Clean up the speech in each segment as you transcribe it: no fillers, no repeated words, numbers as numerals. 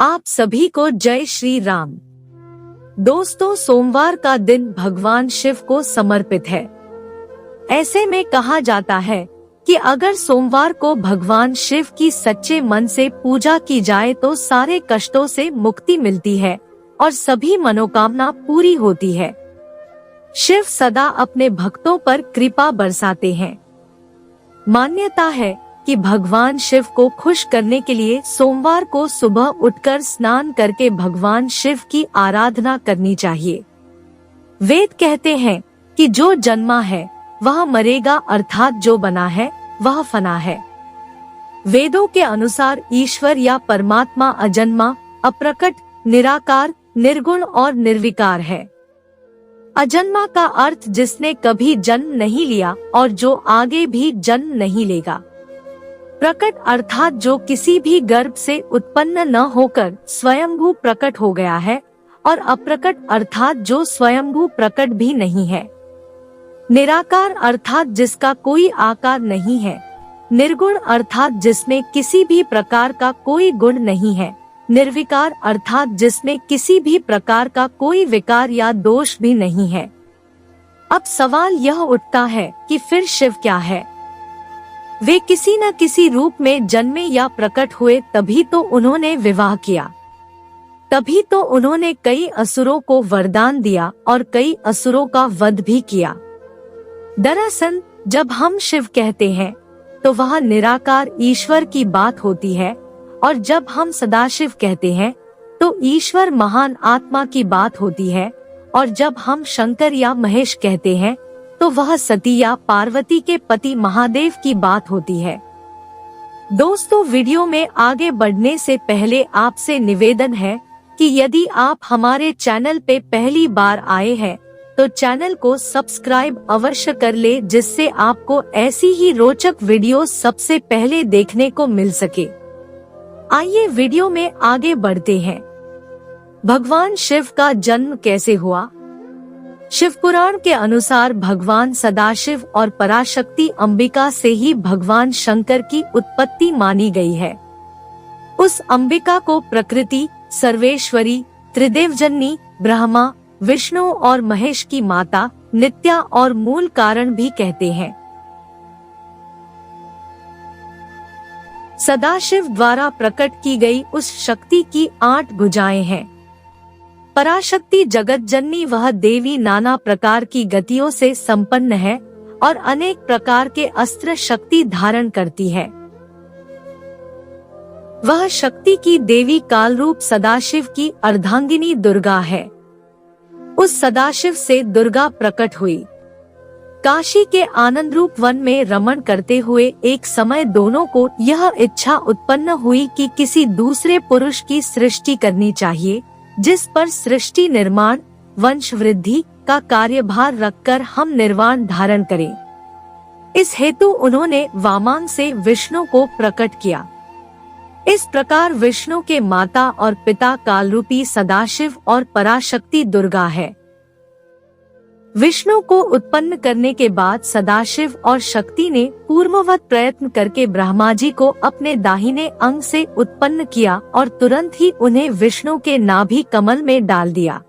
आप सभी को जय श्री राम। दोस्तों, सोमवार का दिन भगवान शिव को समर्पित है। ऐसे में कहा जाता है कि अगर सोमवार को भगवान शिव की सच्चे मन से पूजा की जाए तो सारे कष्टों से मुक्ति मिलती है और सभी मनोकामना पूरी होती है। शिव सदा अपने भक्तों पर कृपा बरसाते हैं। मान्यता है कि भगवान शिव को खुश करने के लिए सोमवार को सुबह उठकर स्नान करके भगवान शिव की आराधना करनी चाहिए। वेद कहते हैं कि जो जन्मा है वह मरेगा, अर्थात जो बना है वह फना है। वेदों के अनुसार ईश्वर या परमात्मा अजन्मा, अप्रकट, निराकार, निर्गुण और निर्विकार है। अजन्मा का अर्थ जिसने कभी जन्म नहीं लिया और जो आगे भी जन्म नहीं लेगा। प्रकट अर्थात जो किसी भी गर्भ से उत्पन्न न होकर स्वयंभू प्रकट हो गया है, और अप्रकट अर्थात जो स्वयंभू प्रकट भी नहीं है। निराकार अर्थात जिसका कोई आकार नहीं है। निर्गुण अर्थात जिसमें किसी भी प्रकार का कोई गुण नहीं है। निर्विकार अर्थात जिसमें किसी भी प्रकार का कोई विकार या दोष भी नहीं है। अब सवाल यह उठता है कि फिर शिव क्या है? वे किसी न किसी रूप में जन्मे या प्रकट हुए, तभी तो उन्होंने विवाह किया, तभी तो उन्होंने कई असुरों को वरदान दिया और कई असुरों का वध भी किया। दरअसल जब हम शिव कहते हैं तो वह निराकार ईश्वर की बात होती है, और जब हम सदाशिव कहते हैं तो ईश्वर महान आत्मा की बात होती है, और जब हम शंकर या महेश कहते हैं तो वह सती या पार्वती के पति महादेव की बात होती है। दोस्तों, वीडियो में आगे बढ़ने से पहले आपसे निवेदन है कि यदि आप हमारे चैनल पे पहली बार आए हैं तो चैनल को सब्सक्राइब अवश्य कर ले, जिससे आपको ऐसी ही रोचक वीडियो सबसे पहले देखने को मिल सके। आइए वीडियो में आगे बढ़ते हैं। भगवान शिव का जन्म कैसे हुआ? शिव पुराण के अनुसार भगवान सदाशिव और पराशक्ति अंबिका से ही भगवान शंकर की उत्पत्ति मानी गई है। उस अंबिका को प्रकृति, सर्वेश्वरी, त्रिदेवजननी, ब्रह्मा, विष्णु और महेश की माता, नित्या और मूल कारण भी कहते हैं। सदाशिव द्वारा प्रकट की गई उस शक्ति की 8 भुजाएं हैं। पराशक्ति जगत जननी, वह देवी नाना प्रकार की गतियों से संपन्न है और अनेक प्रकार के अस्त्र शक्ति धारण करती है। वह शक्ति की देवी कालरूप सदाशिव की अर्धांगिनी दुर्गा है। उस सदाशिव से दुर्गा प्रकट हुई। काशी के आनंद रूप वन में रमण करते हुए एक समय दोनों को यह इच्छा उत्पन्न हुई कि किसी दूसरे पुरुष की सृष्टि करनी चाहिए, जिस पर सृष्टि निर्माण, वंश वृद्धि का कार्यभार रखकर हम निर्वाण धारण करें। इस हेतु उन्होंने वामांग से विष्णु को प्रकट किया। इस प्रकार विष्णु के माता और पिता कालरूपी सदाशिव और पराशक्ति दुर्गा है। विष्णु को उत्पन्न करने के बाद सदाशिव और शक्ति ने पूर्ववत प्रयत्न करके ब्रह्मा जी को अपने दाहिने अंग से उत्पन्न किया और तुरंत ही उन्हें विष्णु के नाभि कमल में डाल दिया।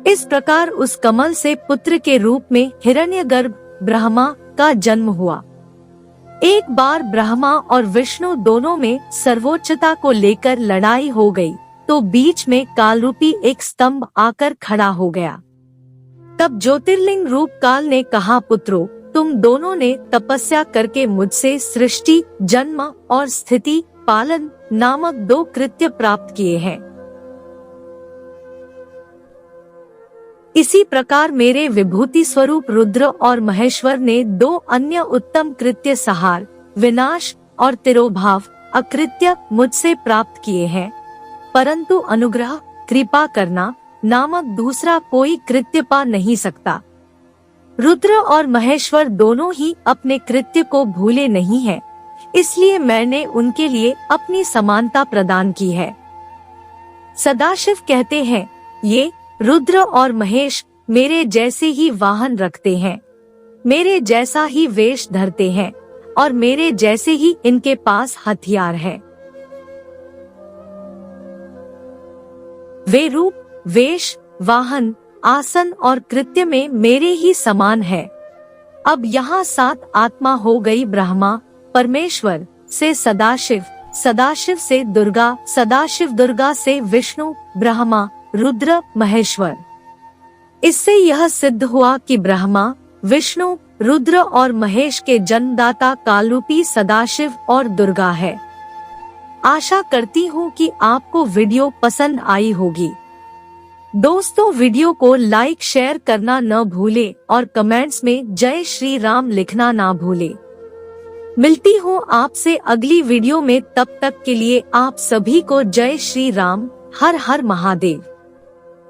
इस प्रकार उस कमल से पुत्र के रूप में हिरण्यगर्भ ब्रह्मा का जन्म हुआ। एक बार ब्रह्मा और विष्णु दोनों में सर्वोच्चता को लेकर लड़ाई हो गई, तो बीच में कालरूपी एक स्तंभ आकर खड़ा हो गया। तब ज्योतिर्लिंग रूप काल ने कहा, पुत्रों, तुम दोनों ने तपस्या करके मुझसे सृष्टि, जन्म और स्थिति, पालन नामक 2 कृत्य प्राप्त किए हैं। इसी प्रकार मेरे विभूति स्वरूप रुद्र और महेश्वर ने 2 अन्य उत्तम कृत्य, संहार, विनाश और तिरोभाव, अकृत्य मुझसे प्राप्त किए हैं, परंतु अनुग्रह, कृपा करना नामक दूसरा कोई कृत्य पा नहीं सकता। रुद्र और महेश्वर दोनों ही अपने कृत्य को भूले नहीं हैं, इसलिए मैंने उनके लिए अपनी समानता प्रदान की है। सदाशिव कहते हैं, ये रुद्र और महेश मेरे जैसे ही वाहन रखते हैं, मेरे जैसा ही वेश धरते हैं और मेरे जैसे ही इनके पास हथियार है। वे रूप, वेश, वाहन, आसन और कृत्य में मेरे ही समान है। अब यहाँ 7 आत्मा हो गई ब्रह्मा, परमेश्वर से सदाशिव, सदाशिव से दुर्गा, सदाशिव दुर्गा से विष्णु, ब्रह्मा, रुद्र, महेश्वर। इससे यह सिद्ध हुआ कि ब्रह्मा, विष्णु, रुद्र और महेश के जन्मदाता कालरूपी सदाशिव और दुर्गा है। आशा करती हूँ कि आपको वीडियो पसंद आई होगी। दोस्तों, वीडियो को लाइक शेयर करना न भूले और कमेंट्स में जय श्री राम लिखना ना भूले। मिलती हूँ आपसे अगली वीडियो में, तब तक के लिए आप सभी को जय श्री राम। हर हर महादेव।